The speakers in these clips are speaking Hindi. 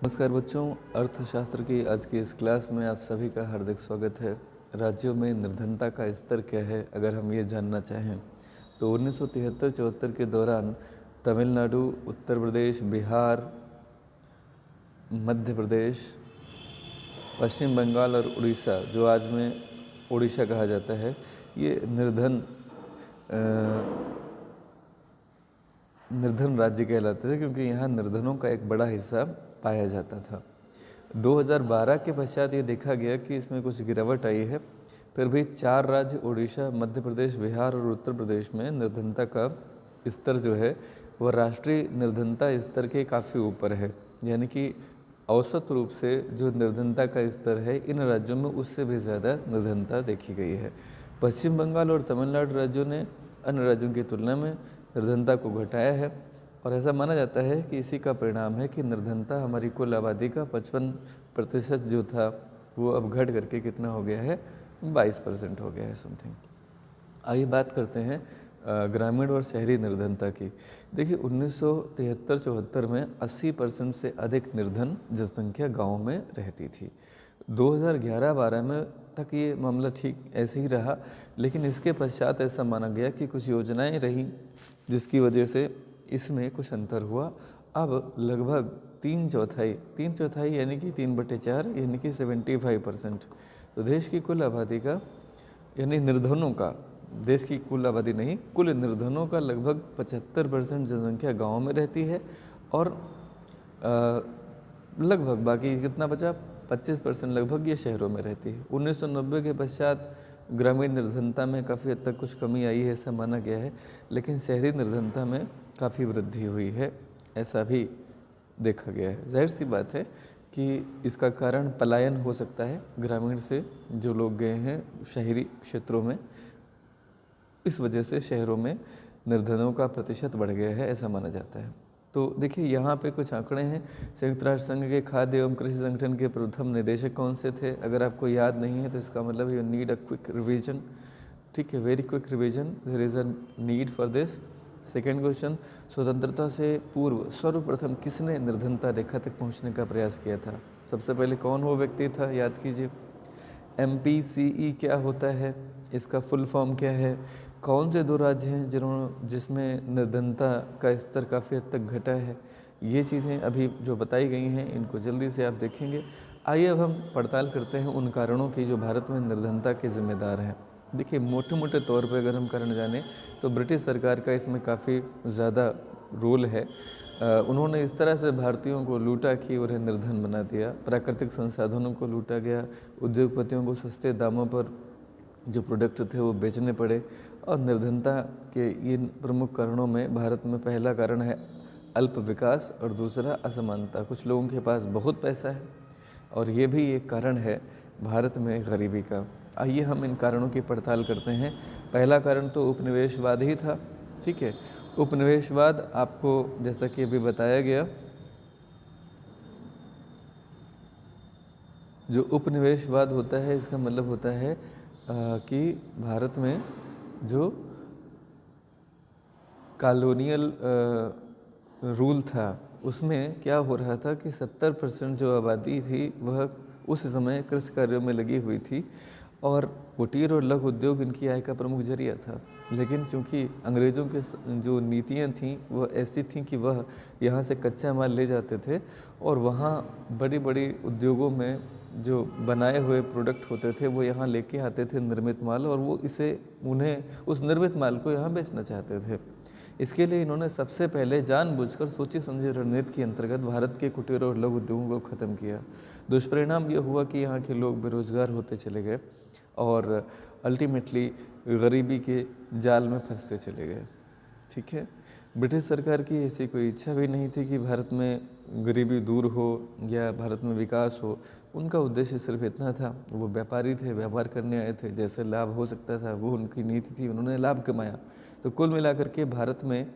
नमस्कार बच्चों, अर्थशास्त्र की आज की इस क्लास में आप सभी का हार्दिक स्वागत है। राज्यों में निर्धनता का स्तर क्या है, अगर हम ये जानना चाहें तो 1973-74 के दौरान तमिलनाडु, उत्तर प्रदेश, बिहार, मध्य प्रदेश, पश्चिम बंगाल और उड़ीसा, जो आज में उड़ीसा कहा जाता है, ये निर्धन राज्य कहलाते थे, क्योंकि यहाँ निर्धनों का एक बड़ा हिस्सा पाया जाता था। 2012 के पश्चात ये देखा गया कि इसमें कुछ गिरावट आई है। फिर भी 4 राज्य उड़ीसा, मध्य प्रदेश, बिहार और उत्तर प्रदेश में निर्धनता का स्तर जो है वह राष्ट्रीय निर्धनता स्तर के काफ़ी ऊपर है। यानी कि औसत रूप से जो निर्धनता का स्तर है इन राज्यों में उससे भी ज़्यादा निर्धनता देखी गई है। पश्चिम बंगाल और तमिलनाडु राज्यों ने अन्य राज्यों की तुलना में निर्धनता को घटाया है और ऐसा माना जाता है कि इसी का परिणाम है कि निर्धनता हमारी कुल आबादी का 55% जो था वो अब घट करके कितना हो गया है, 22% हो गया है समथिंग। आइए बात करते हैं ग्रामीण और शहरी निर्धनता की। देखिए 1973-74 में 80% से अधिक निर्धन जनसंख्या गाँव में रहती थी। 2011-12 में तक ये मामला ठीक ऐसे ही रहा, लेकिन इसके पश्चात ऐसा माना गया कि कुछ योजनाएं रहीं जिसकी वजह से इसमें कुछ अंतर हुआ। अब लगभग तीन चौथाई यानी कि 3/4 यानी कि 75%, तो देश की कुल आबादी का यानी निर्धनों का, देश की कुल आबादी नहीं, कुल निर्धनों का लगभग 75% जनसंख्या गाँव में रहती है और लगभग बाकी कितना बचा 25% लगभग ये शहरों में रहती है। 1990 के पश्चात ग्रामीण निर्धनता में काफ़ी हद तक कुछ कमी आई है ऐसा माना गया है, लेकिन शहरी निर्धनता में काफ़ी वृद्धि हुई है ऐसा भी देखा गया है। जाहिर सी बात है कि इसका कारण पलायन हो सकता है, ग्रामीण से जो लोग गए हैं शहरी क्षेत्रों में, इस वजह से शहरों में निर्धनों का प्रतिशत बढ़ गया है ऐसा माना जाता है। तो देखिए यहाँ पे कुछ आंकड़े हैं। संयुक्त राष्ट्र संघ के खाद्य एवं कृषि संगठन के प्रथम निदेशक कौन से थे? अगर आपको याद नहीं है तो इसका मतलब you need a quick revision. ठीक है, very quick revision, there is a need for this. Second question, स्वतंत्रता से पूर्व सर्वप्रथम किसने निर्धनता रेखा तक पहुँचने का प्रयास किया था? सबसे पहले कौन वो व्यक्ति था, याद कीजिए। MPCE क्या होता है, इसका फुल फॉर्म क्या है? कौन से 2 राज्य हैं जिसमें निर्धनता का स्तर काफ़ी हद तक घटा है? ये चीज़ें अभी जो बताई गई हैं इनको जल्दी से आप देखेंगे। आइए अब हम पड़ताल करते हैं उन कारणों की जो भारत में निर्धनता के ज़िम्मेदार हैं। देखिए मोटे मोटे तौर पे अगर हम कारण जानें तो ब्रिटिश सरकार का इसमें काफ़ी ज़्यादा रोल है। उन्होंने इस तरह से भारतीयों को लूटा कि उन्हें निर्धन बना दिया। प्राकृतिक संसाधनों को लूटा गया, उद्योगपतियों को सस्ते दामों पर जो प्रोडक्ट थे वो बेचने पड़े और निर्धनता के इन प्रमुख कारणों में भारत में पहला कारण है अल्प विकास और दूसरा असमानता। कुछ लोगों के पास बहुत पैसा है और ये भी एक कारण है भारत में गरीबी का। आइए हम इन कारणों की पड़ताल करते हैं। पहला कारण तो उपनिवेशवाद ही था। ठीक है, उपनिवेशवाद आपको जैसा कि अभी बताया गया, जो उपनिवेशवाद होता है इसका मतलब होता है कि भारत में जो कॉलोनियल रूल था उसमें क्या हो रहा था कि 70% जो आबादी थी वह उस समय कृषि कार्यों में लगी हुई थी और कुटीर और लघु उद्योग इनकी आय का प्रमुख जरिया था। लेकिन चूंकि अंग्रेज़ों के जो नीतियाँ थीं वह ऐसी थीं कि वह यहाँ से कच्चा माल ले जाते थे और वहाँ बड़ी बड़ी उद्योगों में जो बनाए हुए प्रोडक्ट होते थे वो यहाँ लेके आते थे निर्मित माल, और वो इसे उन्हें उस निर्मित माल को यहाँ बेचना चाहते थे। इसके लिए इन्होंने सबसे पहले जानबूझकर सोची समझी रणनीति के अंतर्गत भारत के कुटीर और लघु उद्योगों को ख़त्म किया। दुष्परिणाम ये हुआ कि यहाँ के लोग बेरोजगार होते चले गए और अल्टीमेटली गरीबी के जाल में फंसते चले गए। ठीक है, ब्रिटिश सरकार की ऐसी कोई इच्छा भी नहीं थी कि भारत में गरीबी दूर हो या भारत में विकास हो। उनका उद्देश्य सिर्फ इतना था, वो व्यापारी थे, व्यापार करने आए थे, जैसे लाभ हो सकता था वो उनकी नीति थी, उन्होंने लाभ कमाया। तो कुल मिलाकर के भारत में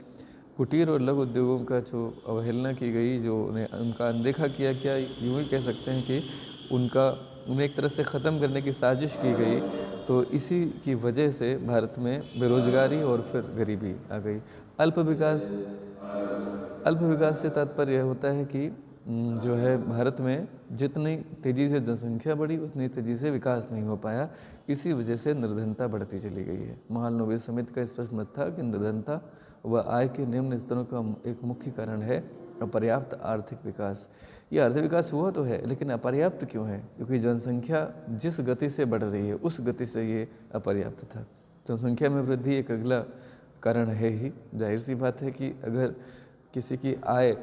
कुटीर और लघु उद्योगों का जो अवहेलना की गई, जो उनका अनदेखा किया गया, यूँ ही कह सकते हैं कि उन्हें एक तरह से ख़त्म करने की साजिश की गई। तो इसी की वजह से भारत में बेरोजगारी और फिर गरीबी आ गई। अल्प विकास से तात्पर्य होता है कि जो है भारत में जितनी तेज़ी से जनसंख्या बढ़ी उतनी तेज़ी से विकास नहीं हो पाया। इसी वजह से निर्धनता बढ़ती चली गई है। महालनोबिस समिति का स्पष्ट मत था कि निर्धनता व आय के निम्न स्तरों का एक मुख्य कारण है अपर्याप्त आर्थिक विकास। ये आर्थिक विकास हुआ तो है, लेकिन अपर्याप्त क्यों है? क्योंकि जनसंख्या जिस गति से बढ़ रही है उस गति से ये अपर्याप्त था। जनसंख्या में वृद्धि एक अगला कारण है ही। जाहिर सी बात है कि अगर किसी की आय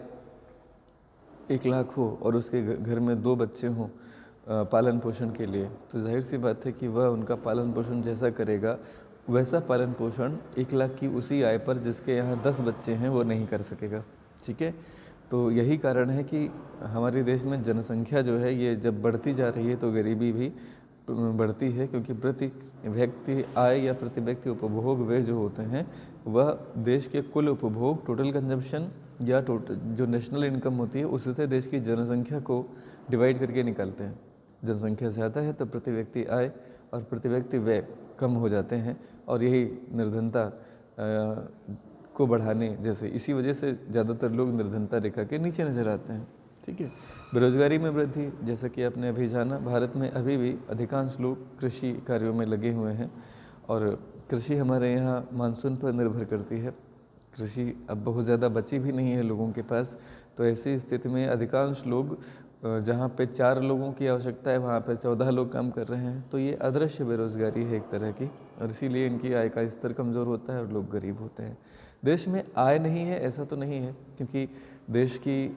1 लाख हो और उसके घर में 2 बच्चे हों पालन पोषण के लिए, तो जाहिर सी बात है कि वह उनका पालन पोषण जैसा करेगा वैसा पालन पोषण 1 लाख की उसी आय पर जिसके यहाँ 10 बच्चे हैं वो नहीं कर सकेगा। ठीक है, तो यही कारण है कि हमारे देश में जनसंख्या जो है ये जब बढ़ती जा रही है तो गरीबी भी बढ़ती है, क्योंकि प्रति व्यक्ति आय या प्रति व्यक्ति उपभोग वे जो होते हैं वह देश के कुल उपभोग टोटल कंजम्पशन या टोटल जो नेशनल इनकम होती है उससे देश की जनसंख्या को डिवाइड करके निकालते हैं। जनसंख्या ज़्यादा है तो प्रति व्यक्ति आय और प्रति व्यक्ति व्यय कम हो जाते हैं, और यही निर्धनता को बढ़ाने जैसे इसी वजह से ज़्यादातर लोग निर्धनता रेखा के नीचे नज़र आते हैं। ठीक है, बेरोजगारी में वृद्धि, जैसा कि आपने अभी जाना, भारत में अभी भी अधिकांश लोग कृषि कार्यों में लगे हुए हैं और कृषि हमारे यहाँ मानसून पर निर्भर करती है। कृषि अब बहुत ज़्यादा बची भी नहीं है लोगों के पास, तो ऐसी स्थिति में अधिकांश लोग जहाँ पे 4 लोगों की आवश्यकता है वहाँ पे 14 लोग काम कर रहे हैं, तो ये अदृश्य बेरोजगारी है एक तरह की, और इसीलिए इनकी आय का स्तर कमज़ोर होता है और लोग गरीब होते हैं। देश में आय नहीं है ऐसा तो नहीं है, क्योंकि देश की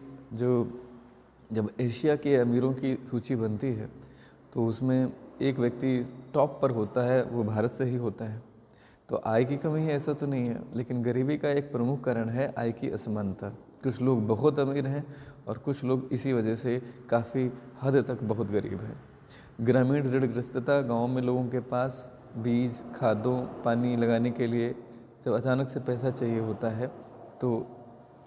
जब एशिया के अमीरों की सूची बनती है तो उसमें एक व्यक्ति टॉप पर होता है, वो भारत से ही होता है। तो आय की कमी है ऐसा तो नहीं है, लेकिन गरीबी का एक प्रमुख कारण है आय की असमानता। कुछ लोग बहुत अमीर हैं और कुछ लोग इसी वजह से काफ़ी हद तक बहुत गरीब हैं। ग्रामीण ऋणग्रस्तता, गाँव में लोगों के पास बीज, खादों, पानी लगाने के लिए जब अचानक से पैसा चाहिए होता है तो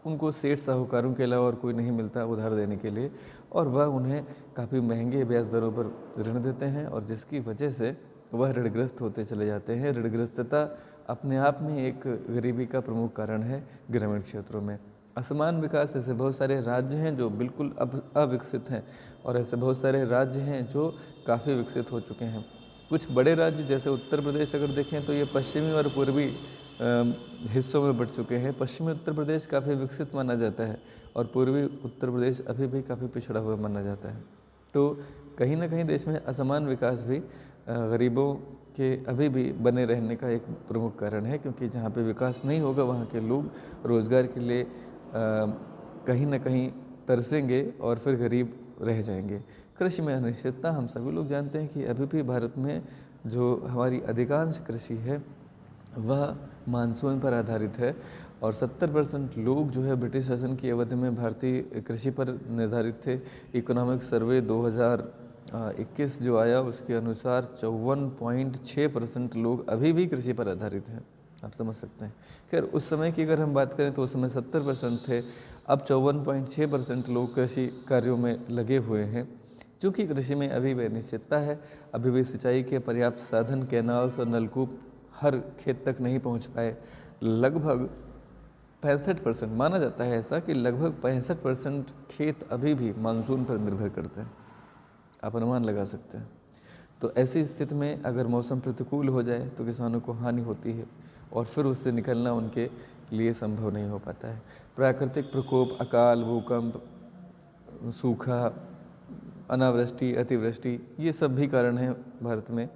उनको सेठ साहूकारों के अलावा और कोई नहीं मिलता उधार देने के लिए, और वह उन्हें काफ़ी महंगे ब्याज दरों पर ऋण देते हैं, और जिसकी वजह से वह ऋणग्रस्त होते चले जाते हैं। ऋणग्रस्तता अपने आप में एक गरीबी का प्रमुख कारण है ग्रामीण क्षेत्रों में। असमान विकास, ऐसे बहुत सारे राज्य हैं जो बिल्कुल अविकसित हैं और ऐसे बहुत सारे राज्य हैं जो काफ़ी विकसित हो चुके हैं। कुछ बड़े राज्य जैसे उत्तर प्रदेश अगर देखें तो ये पश्चिमी और पूर्वी हिस्सों में बढ़ चुके हैं। पश्चिमी उत्तर प्रदेश काफ़ी विकसित माना जाता है और पूर्वी उत्तर प्रदेश अभी भी काफ़ी पिछड़ा हुआ माना जाता है। तो कहीं ना कहीं देश में असमान विकास भी गरीबों के अभी भी बने रहने का एक प्रमुख कारण है, क्योंकि जहाँ पे विकास नहीं होगा वहाँ के लोग रोज़गार के लिए कहीं ना कहीं तरसेंगे और फिर गरीब रह जाएंगे। कृषि में अनिश्चितता, हम सभी लोग जानते हैं कि अभी भी भारत में जो हमारी अधिकांश कृषि है वह मानसून पर आधारित है, और 70% लोग जो है ब्रिटिश शासन की अवधि में भारतीय कृषि पर निर्धारित थे। इकोनॉमिक सर्वे 2021 जो आया उसके अनुसार 54.6% लोग अभी भी कृषि पर आधारित हैं। आप समझ सकते हैं। खैर उस समय की अगर हम बात करें तो उस समय 70% थे, अब 54.6% लोग कृषि कार्यों में लगे हुए हैं। चूँकि कृषि में अभी भी अनिश्चितता है, अभी भी सिंचाई के पर्याप्त साधन, कैनाल्स और नलकूप हर खेत तक नहीं पहुंच पाए। लगभग 65% माना जाता है ऐसा कि लगभग 65% खेत अभी भी मानसून पर निर्भर करते हैं। आप अनुमान लगा सकते हैं। तो ऐसी स्थिति में अगर मौसम प्रतिकूल हो जाए तो किसानों को हानि होती है और फिर उससे निकलना उनके लिए संभव नहीं हो पाता है। प्राकृतिक प्रकोप, अकाल, भूकंप, सूखा, अनावृष्टि, अतिवृष्टि, ये सब भी कारण हैं भारत में,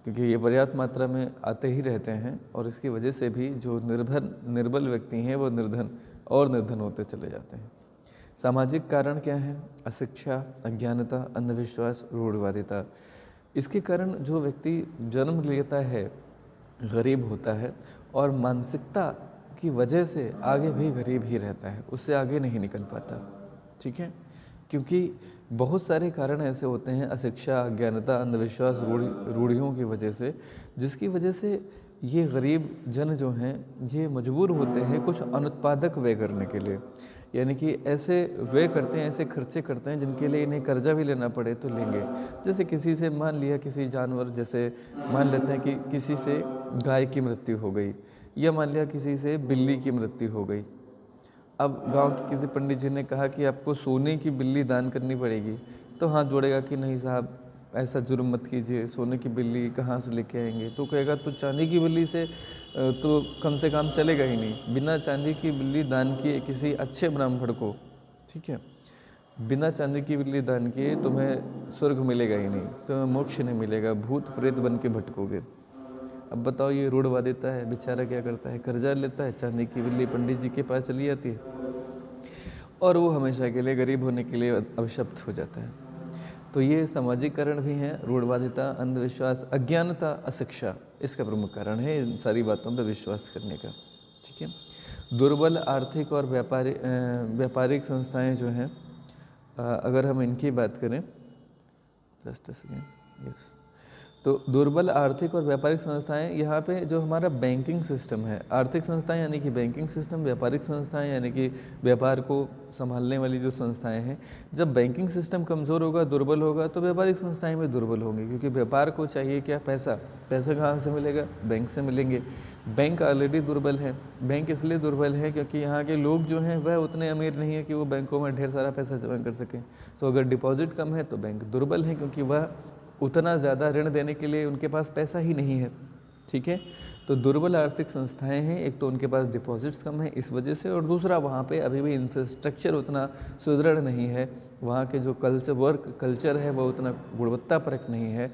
क्योंकि ये पर्याप्त मात्रा में आते ही रहते हैं, और इसकी वजह से भी जो निर्बल व्यक्ति हैं वो निर्धन होते चले जाते हैं। सामाजिक कारण क्या है? अशिक्षा, अज्ञानता, अंधविश्वास, रूढ़िवादिता। इसके कारण जो व्यक्ति जन्म लेता है गरीब होता है और मानसिकता की वजह से आगे भी गरीब ही रहता है, उससे आगे नहीं निकल पाता। ठीक है, क्योंकि बहुत सारे कारण ऐसे होते हैं, अशिक्षा, अज्ञानता, अंधविश्वास, रूढ़ियों की वजह से, जिसकी वजह से ये गरीब जन जो हैं ये मजबूर होते हैं कुछ अनुत्पादक व्यय करने के लिए। यानी कि ऐसे व्यय करते हैं, ऐसे खर्चे करते हैं जिनके लिए इन्हें कर्जा भी लेना पड़े तो लेंगे। जैसे किसी से मान लिया, किसी जानवर, जैसे मान लेते हैं कि किसी से गाय की मृत्यु हो गई, या मान लिया किसी से बिल्ली की मृत्यु हो गई, अब गांव के किसी पंडित जी ने कहा कि आपको सोने की बिल्ली दान करनी पड़ेगी, तो हाथ जोड़ेगा कि नहीं साहब ऐसा जुर्म मत कीजिए, सोने की बिल्ली कहाँ से लेके आएंगे। तो कहेगा तो चांदी की बिल्ली से तो कम से कम चलेगा ही नहीं। बिना चांदी की बिल्ली दान किए किसी अच्छे ब्राह्मण को, ठीक है, बिना चांदी की बिल्ली दान किए तुम्हें स्वर्ग मिलेगा ही नहीं, तुम्हें मोक्ष नहीं मिलेगा, भूत प्रेत बन के भटकोगे। अब बताओ ये रूढ़वादिता है। बेचारा क्या करता है, कर्जा लेता है, चांदी की बिल्ली पंडित जी के पास चली जाती है और वो हमेशा के लिए गरीब होने के लिए अभिशप्त हो जाता है। तो ये सामाजिक कारण भी हैं, रूढ़वादिता, अंधविश्वास, अज्ञानता, अशिक्षा, इसका प्रमुख कारण है इन सारी बातों पर विश्वास करने का। ठीक है, दुर्बल आर्थिक और व्यापारिक संस्थाएं जो हैं, अगर हम इनकी बात करें, जस्ट अ सेकेंड, यस, तो दुर्बल आर्थिक और व्यापारिक संस्थाएं, यहाँ पे जो हमारा बैंकिंग सिस्टम है, आर्थिक संस्थाएं यानी कि बैंकिंग सिस्टम, व्यापारिक संस्थाएं यानी कि व्यापार को संभालने वाली जो संस्थाएं हैं, जब बैंकिंग सिस्टम कमज़ोर होगा, दुर्बल होगा, तो व्यापारिक संस्थाएं भी दुर्बल होंगी, क्योंकि व्यापार को चाहिए क्या, पैसा। पैसा कहाँ से मिलेगा, बैंक से मिलेंगे। बैंक ऑलरेडी दुर्बल है। बैंक इसलिए दुर्बल है क्योंकि यहाँ के लोग जो हैं वह उतने अमीर नहीं है कि वो बैंकों में ढेर सारा पैसा जमा कर सकें। तो अगर डिपॉजिट कम है तो बैंक दुर्बल है, क्योंकि वह उतना ज़्यादा ऋण देने के लिए उनके पास पैसा ही नहीं है। ठीक है, तो दुर्बल आर्थिक संस्थाएं हैं, एक तो उनके पास डिपॉजिट्स कम है इस वजह से, और दूसरा वहाँ पे अभी भी इंफ्रास्ट्रक्चर उतना सुदृढ़ नहीं है, वहाँ के जो वर्क कल्चर है वो उतना गुणवत्तापरक नहीं है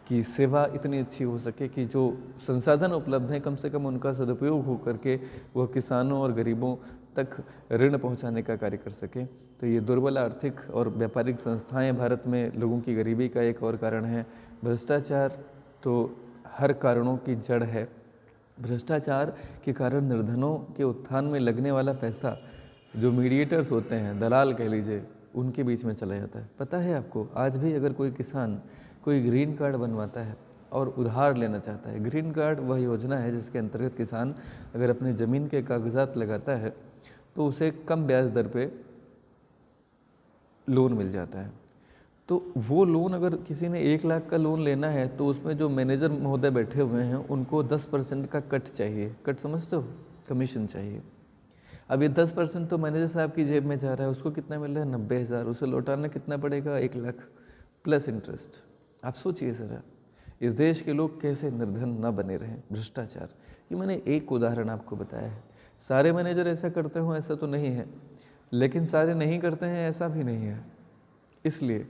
कि सेवा इतनी अच्छी हो सके कि जो संसाधन उपलब्ध हैं कम से कम उनका सदुपयोग हो करके वह किसानों और गरीबों तक ऋण पहुंचाने का कार्य कर सके। तो ये दुर्बल आर्थिक और व्यापारिक संस्थाएं भारत में लोगों की गरीबी का एक और कारण है। भ्रष्टाचार तो हर कारणों की जड़ है। भ्रष्टाचार के कारण निर्धनों के उत्थान में लगने वाला पैसा जो मीडिएटर्स होते हैं, दलाल कह लीजिए, उनके बीच में चला जाता है। पता है आपको, आज भी अगर कोई किसान कोई ग्रीन कार्ड बनवाता है और उधार लेना चाहता है, ग्रीन कार्ड वह योजना है जिसके अंतर्गत किसान अगर अपनी ज़मीन के कागजात लगाता है तो उसे कम ब्याज दर पे लोन मिल जाता है। तो वो लोन अगर किसी ने 1 लाख का लोन लेना है तो उसमें जो मैनेजर महोदय बैठे हुए हैं उनको 10% का कट चाहिए। कट समझते हो, कमीशन चाहिए। अब ये 10% तो मैनेजर साहब की जेब में जा रहा है, उसको कितना मिल रहा है, 90,000। उसे लौटाना कितना पड़ेगा, 1 लाख प्लस इंटरेस्ट। आप सोचिए ज़रा, इस देश के लोग कैसे निर्धन न बने रहें। भ्रष्टाचार, ये मैंने एक उदाहरण आपको बताया है। सारे मैनेजर ऐसा करते हों ऐसा तो नहीं है, लेकिन सारे नहीं करते हैं ऐसा भी नहीं है। इसलिए,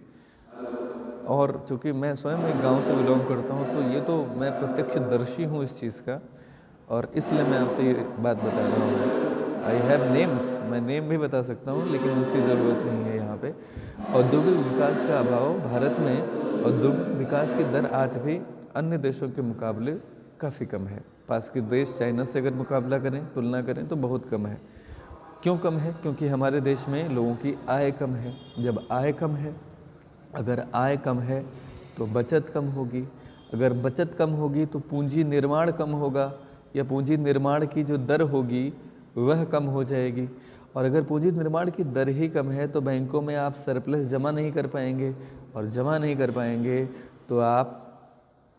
और चूँकि मैं स्वयं एक गांव से बिलोंग करता हूं तो ये तो मैं प्रत्यक्षदर्शी हूं इस चीज़ का, और इसलिए मैं आपसे ये बात बता रहा हूँ। आई हैव नेम्स, मैं नेम भी बता सकता हूँ, लेकिन उसकी ज़रूरत नहीं है यहाँ पे। औद्योगिक विकास का अभाव, भारत में औद्योगिक विकास की दर आज भी अन्य देशों के मुकाबले काफ़ी कम है। पास के देश चाइना से अगर मुकाबला करें, तुलना करें तो बहुत कम है। क्यों कम है? क्योंकि हमारे देश में लोगों की आय कम है। जब आय कम है, अगर आय कम है तो बचत कम होगी, अगर बचत कम होगी तो पूंजी निर्माण कम होगा, या पूंजी निर्माण की जो दर होगी वह कम हो जाएगी। और अगर पूंजी निर्माण की दर ही कम है तो बैंकों में आप सरप्लस जमा नहीं कर पाएंगे, और जमा नहीं कर पाएंगे तो आप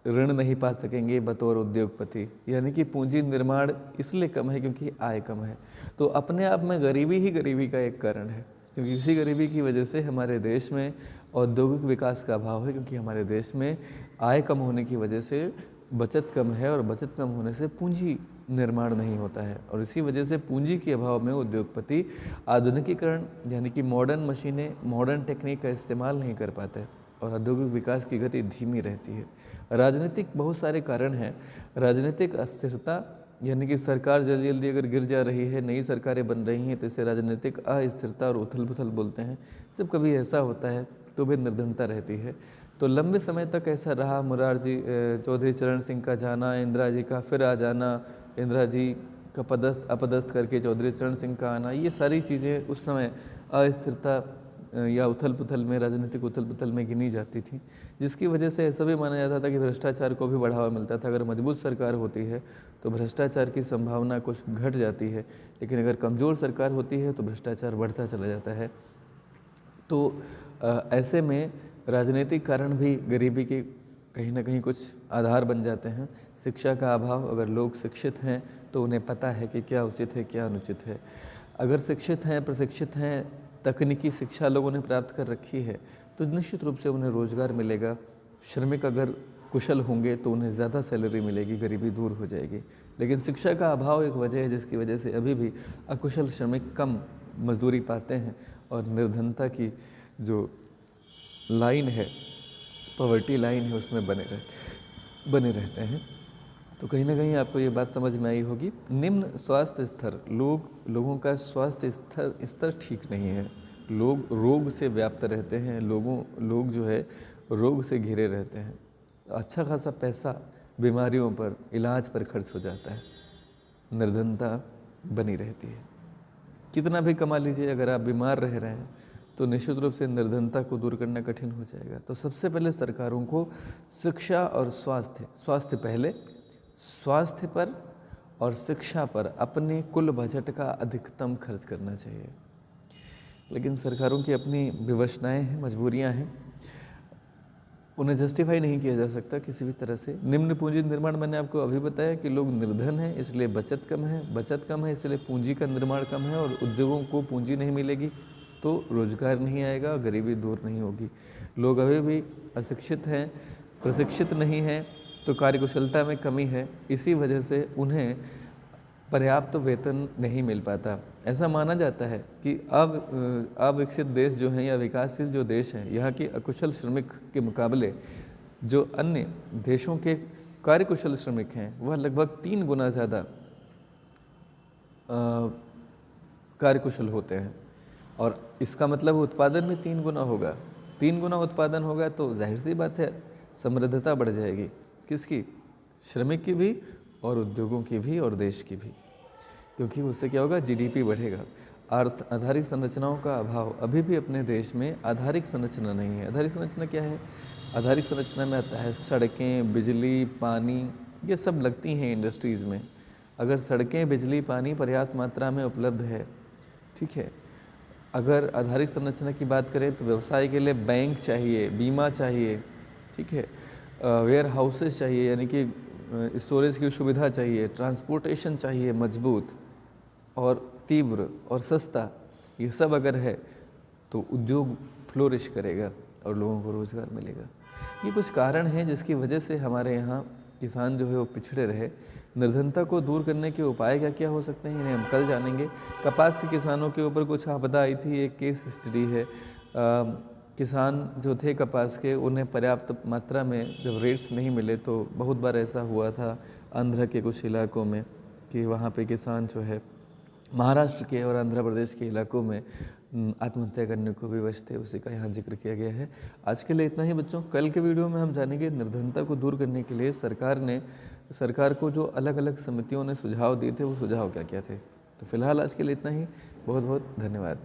ऋण नहीं पा सकेंगे बतौर उद्योगपति। यानी कि पूंजी निर्माण इसलिए कम है क्योंकि आय कम है। तो अपने आप में गरीबी ही गरीबी का एक कारण है, क्योंकि इसी गरीबी की वजह से हमारे देश में औद्योगिक विकास का अभाव है, क्योंकि हमारे देश में आय कम होने की वजह से बचत कम है, और बचत कम होने से पूंजी निर्माण नहीं होता है, और इसी वजह से पूंजी के अभाव में उद्योगपति आधुनिकीकरण यानी कि मॉडर्न मशीनें, मॉडर्न टेक्निक का इस्तेमाल नहीं कर पाते, और औद्योगिक विकास की गति धीमी रहती है। राजनीतिक बहुत सारे कारण हैं। राजनीतिक अस्थिरता, यानी कि सरकार जल्दी जल्दी अगर गिर जा रही है, नई सरकारें बन रही हैं, तो इसे राजनीतिक अस्थिरता और उथल पुथल बोलते हैं। जब कभी ऐसा होता है तो भी निर्धनता रहती है। तो लंबे समय तक ऐसा रहा। मुरारजी चौधरी चरण सिंह का जाना, इंदिरा जी का फिर आ जाना, इंदिरा जी का अपदस्थ करके चौधरी चरण सिंह का आना, ये सारी चीज़ें उस समय अस्थिरता या उथल पुथल में, राजनीतिक उथल पुथल में गिनी जाती थी, जिसकी वजह से ऐसा भी माना जाता था कि भ्रष्टाचार को भी बढ़ावा मिलता था। अगर मजबूत सरकार होती है तो भ्रष्टाचार की संभावना कुछ घट जाती है, लेकिन अगर कमज़ोर सरकार होती है तो भ्रष्टाचार बढ़ता चला जाता है। तो ऐसे में राजनीतिक कारण भी गरीबी के कहीं ना कहीं कुछ आधार बन जाते हैं। शिक्षा का अभाव, अगर लोग शिक्षित हैं तो उन्हें पता है कि क्या उचित है क्या अनुचित है। अगर शिक्षित हैं, प्रशिक्षित हैं, तकनीकी शिक्षा लोगों ने प्राप्त कर रखी है, तो निश्चित रूप से उन्हें रोज़गार मिलेगा। श्रमिक अगर कुशल होंगे तो उन्हें ज़्यादा सैलरी मिलेगी, गरीबी दूर हो जाएगी। लेकिन शिक्षा का अभाव एक वजह है जिसकी वजह से अभी भी अकुशल श्रमिक कम मजदूरी पाते हैं और निर्धनता की जो लाइन है, पॉवर्टी लाइन है, उसमें बने रहते हैं। तो कहीं ना कहीं आपको ये बात समझ में आई होगी। निम्न स्वास्थ्य स्तर, लोगों का स्वास्थ्य स्तर ठीक नहीं है। लोग रोग से व्याप्त रहते हैं, लोग जो है रोग से घिरे रहते हैं। अच्छा खासा पैसा बीमारियों पर, इलाज पर खर्च हो जाता है, निर्धनता बनी रहती है। कितना भी कमा लीजिए, अगर आप बीमार रह रहे हैं तो निश्चित रूप से निर्धनता को दूर करना कठिन हो जाएगा। तो सबसे पहले सरकारों को शिक्षा और स्वास्थ्य पहले, स्वास्थ्य पर और शिक्षा पर अपने कुल बजट का अधिकतम खर्च करना चाहिए। लेकिन सरकारों की अपनी विवशनाएं हैं, मजबूरियां हैं, उन्हें जस्टिफाई नहीं किया जा सकता किसी भी तरह से। निम्न पूंजी निर्माण, मैंने आपको अभी बताया कि लोग निर्धन हैं इसलिए बचत कम है इसलिए पूंजी का निर्माण कम है, और उद्योगों को पूंजी नहीं मिलेगी तो रोजगार नहीं आएगा, गरीबी दूर नहीं होगी। लोग अभी भी अशिक्षित हैं, प्रशिक्षित नहीं हैं, तो कार्यकुशलता में कमी है, इसी वजह से उन्हें पर्याप्त वेतन नहीं मिल पाता। ऐसा माना जाता है कि अविकसित देश जो हैं या विकासशील जो देश हैं, यहाँ के अकुशल श्रमिक के मुकाबले जो अन्य देशों के कार्यकुशल श्रमिक हैं वह लगभग 3 गुना ज़्यादा कार्यकुशल होते हैं। और इसका मतलब उत्पादन में 3 गुना होगा। 3 गुना उत्पादन होगा तो जाहिर सी बात है समृद्धता बढ़ जाएगी। किसकी? श्रमिक की भी, और उद्योगों की भी, और देश की भी। क्योंकि उससे क्या होगा? जीडीपी बढ़ेगा। आधारिक संरचनाओं का अभाव, अभी भी अपने देश में आधारिक संरचना नहीं है। आधारिक संरचना क्या है? आधारिक संरचना में आता है सड़कें, बिजली, पानी, ये सब लगती हैं इंडस्ट्रीज़ में। अगर सड़कें, बिजली, पानी पर्याप्त मात्रा में उपलब्ध है, ठीक है। अगर आधारिक संरचना की बात करें तो व्यवसाय के लिए बैंक चाहिए, बीमा चाहिए, ठीक है, वेयर हाउसेस चाहिए, यानी कि स्टोरेज की सुविधा चाहिए, ट्रांसपोर्टेशन चाहिए मजबूत और तीव्र और सस्ता, ये सब अगर है तो उद्योग फ्लोरिश करेगा और लोगों को रोज़गार मिलेगा। ये कुछ कारण हैं जिसकी वजह से हमारे यहाँ किसान जो है वो पिछड़े रहे। निर्धनता को दूर करने के उपाय क्या क्या हो सकते हैं, इन्हें हम कल जानेंगे। कपास के किसानों के ऊपर कुछ आपदा आई थी, एक केस स्टडी है। किसान जो थे कपास के, उन्हें पर्याप्त मात्रा में जब रेट्स नहीं मिले तो बहुत बार ऐसा हुआ था आंध्र के कुछ इलाकों में कि वहाँ पे किसान जो है महाराष्ट्र के और आंध्र प्रदेश के इलाकों में आत्महत्या करने को विवश थे। उसी का यहाँ जिक्र किया गया है। आज के लिए इतना ही बच्चों। कल के वीडियो में हम जानेंगे निर्धनता को दूर करने के लिए सरकार को जो अलग अलग समितियों ने सुझाव दिए थे वो सुझाव क्या क्या थे। तो फिलहाल आज के लिए इतना ही। बहुत बहुत धन्यवाद।